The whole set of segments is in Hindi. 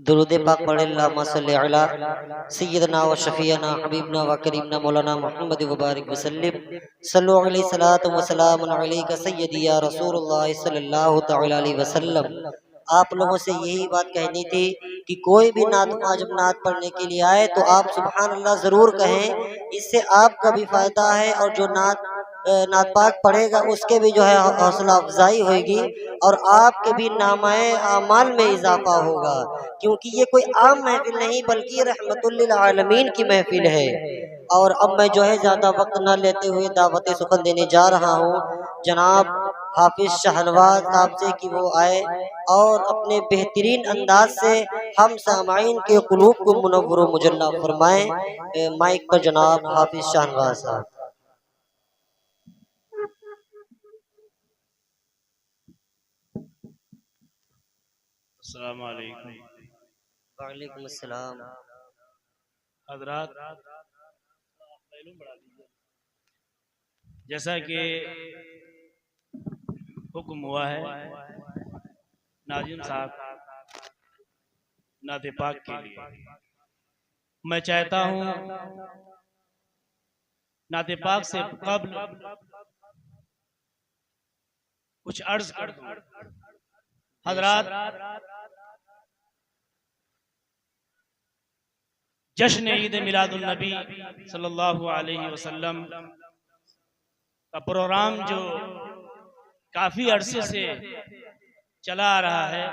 दुरूद पाक पढ़े अल्लाहुम्मा सल्लि अला सय्यदना व शफीना हबीबना व करीमना मौलाना मुहम्मद व बारिक वसल्लम सल्लु अलैहि सलातु व सलामुन अलैका सय्यदी या रसूलुल्लाह सल्लल्लाहु तआला अलैहि वसल्लम। आप लोगों से यही बात कहनी थी कि कोई भी नात जब नात पढ़ने के लिए आए तो आप सुभान अल्लाह ज़रूर कहें, इससे आपका भी फ़ायदा है और जो नात पाक पढ़ेगा उसके भी जो है हौसला अफजाई होगी और आपके भी नामाए आमाल में इजाफा होगा, क्योंकि ये कोई आम महफिल नहीं बल्कि रहमतुल लिल आलमीन की महफिल है। और अब मैं जो है ज़्यादा वक्त न लेते हुए दावत सुखन देने जा रहा हूँ जनाब हाफिज शाहनवाज साहब से कि वो आए और अपने बेहतरीन अंदाज से हम सामाइन के कुलूब को मुनव्वर व मुजल्ला फरमाएं। माइक पर जनाब हाफिज शाहनवाज साहब। अस्सलाम वालेकुम। वालेकुम अस्सलाम। हज़रात, जैसा कि हुक्म हुआ है नाज़िम साहब नाते पाक के लिए, मैं चाहता हूँ नाते पाक से कब्ल कुछ अर्ज कर दूं। हज़रात, जश्न ईद मिलादुन नबी सल्लल्लाहु अलैहि वसल्लम का प्रोग्राम जो काफी अरसे से चला आ रहा है,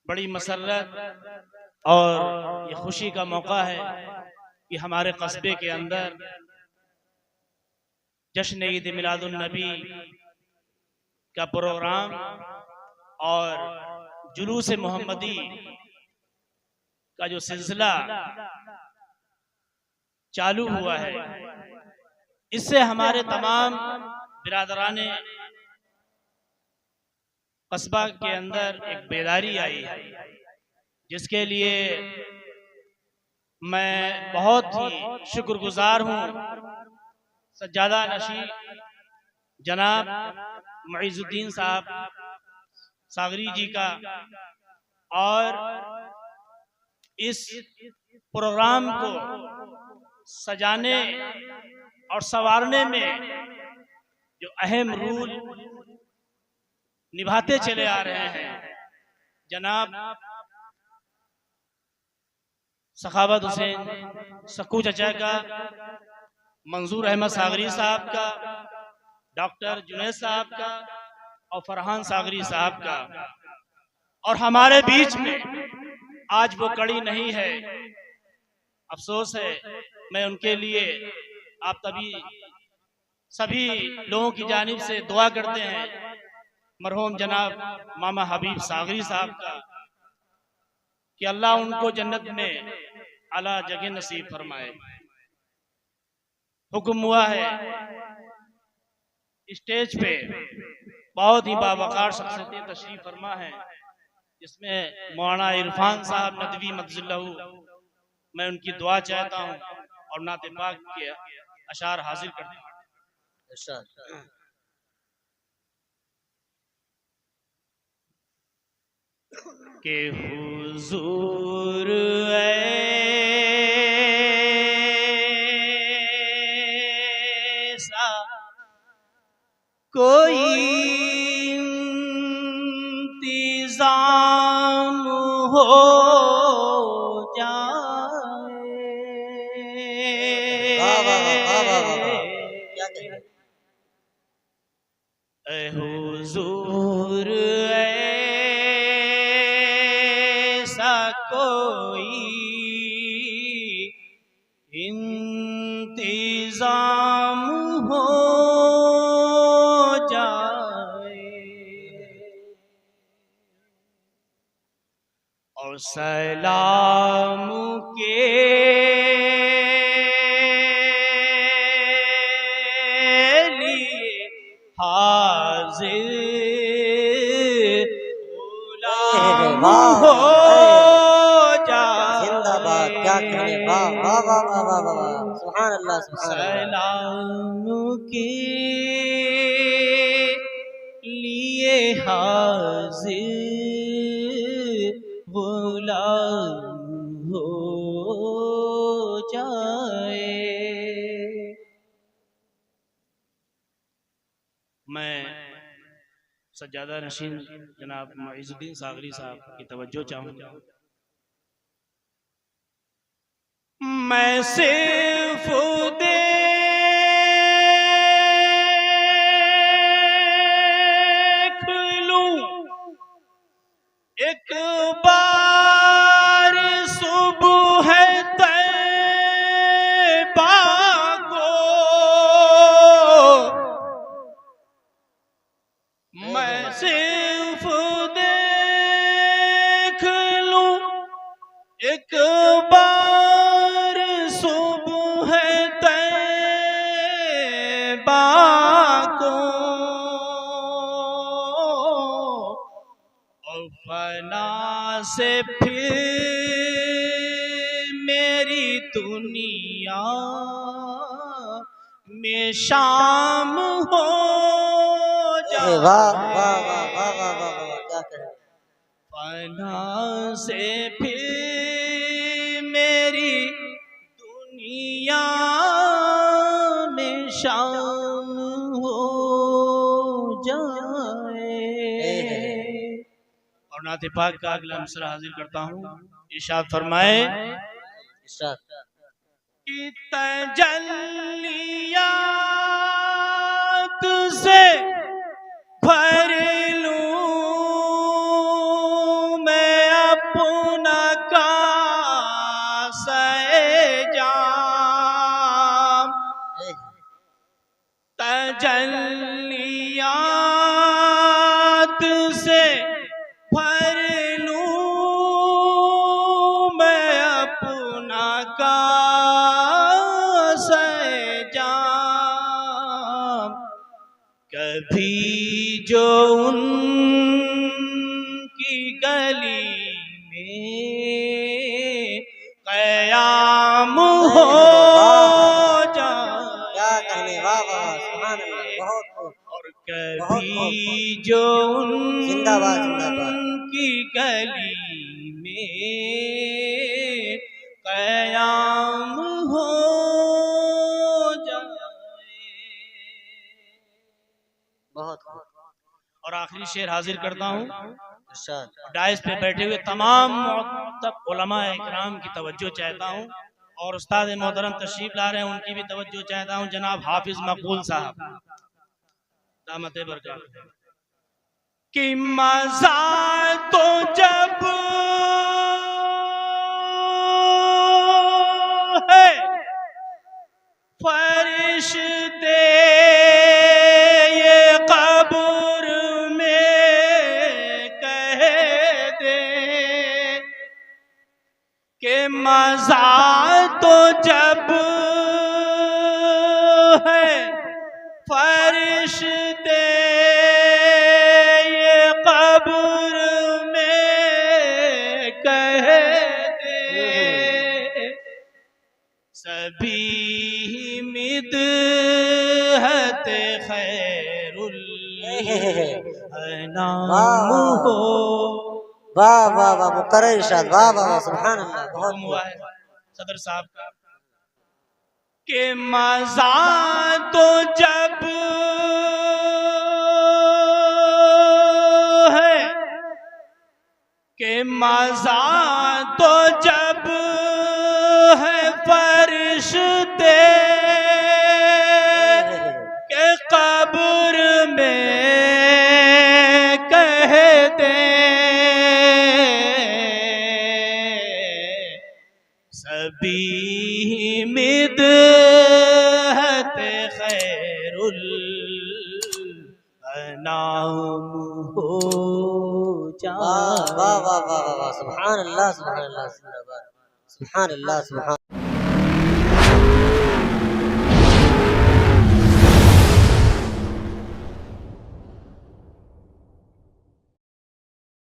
बड़ी मसर्रत और ये खुशी का मौका है कि हमारे कस्बे के अंदर जश्न ईद मिलादुन नबी का प्रोग्राम और जुलूस मोहम्मदी का जो सिलसिला चालू हुआ है, इससे हमारे तमाम बिरादराने कस्बा के अंदर एक बेदारी आई है, जिसके लिए मैं बहुत ही शुक्रगुजार हूँ सज्जादा नशी जनाब मुइज़ुद्दीन साहब सागरी जी का, और इस प्रोग्राम को सजाने और संवारने में जो अहम रोल निभाते चले आ रहे हैं जनाब सखावत हुसैन सकू चचा का, मंजूर अहमद सागरी साहब का, डॉक्टर जुनैद साहब का और फरहान सागरी साहब का। और हमारे बीच में आज वो कड़ी नहीं है, अफसोस है। मैं उनके लिए आप सभी लोगों की जानिब से दुआ करते हैं मरहूम जनाब मामा हबीब सागरी साहब का, कि अल्लाह उनको जन्नत में आला जगह नसीब फरमाए। हुक्म हुआ है स्टेज पे बहुत ही बावकार शख्सियतें तशरीफ फरमा है, जिसमें मौलाना इरफान साहब नदवी मदजुल्लहु, मैं उनकी दुआ चाहता हूँ और नाते पाक के अशार हाजिर करता हूँ। के हुजूर ऐसा कोई इंतजाम हो जाए, हुजूर ऐसा कोई इंतजाम हो जाए, और सलाम के लिए हाजिर गुलाम हो जाए। जिंदाबाद, क्या कहने, वाह वाह वाह वाह वाह वाह, सुभान अल्लाह सुभान अल्लाह। सलाम के लिए हाजिर हो जाए। मैं सज्जादा नशीन जनाब मुइज़ुद्दीन सागरी साहब की तवज्जो चाहूंगा। मैं सिर्फ देख लूं एक बार सुबह तैबा को, मैं सिर्फ देख लूं एक बार सुबह तैबा को, और फना से फिर मेरी दुनिया में शाम हो जाए। वाह वाह वाह वाह वाह वाह वाह, क्या कहें। फना से फिर मेरी दुनिया में शाम हो जाए। और नाते पाक का अगला मिसरा हाजिर करता हूँ। इरशाद फरमाए इरशाद। कि तजल्लियात से भर लूं मैं अपना कासे जाम। तजल्लियात से भर लूं मैं अपना कासे जाम। कभी जो उनकी गली में क़याम हो जाए। क्या कहने, वाह वाह सुभान अल्लाह, बहुत खूब। और कभी जो जिंदाबाद जिंदाबाद। उनकी गली में क़याम हो जाए। बहुत खूब। और आखिरी शेर हाजिर करता हूँ। इरशाद। डाइस पे बैठे हुए तमाम मुअत्तब उलमा इकराम की तवज्जो चाहता हूँ, और उस्ताद मोहतरम तशरीफ ला रहे हैं, उनकी भी तवज्जो चाहता हूँ। जनाब हाफिज मकबूल साहब दामत बरकत कि मजा तो जब है फरिश्ते ये कब्र में कह दे कि मजा तो जब है फरिश्ते ये कब्र में कह दे, सभी मिदहत खैरुल अनाम हो। वाह वाह वाह मुकर्रर इरशाद, वाह वाह वाह सुभान अल्लाह, बहुत हुआ है सदर साहब का कि मजा तो जब है कि मजा तो जब है फरिश्ते के कब्र में कह दे, सभी मिदहत खैरुल अनाम हो जाए। वाह वाह वाह वाह वाह सुभान अल्लाह, सुभान अल्लाह, सुभान अल्लाह, सुभान।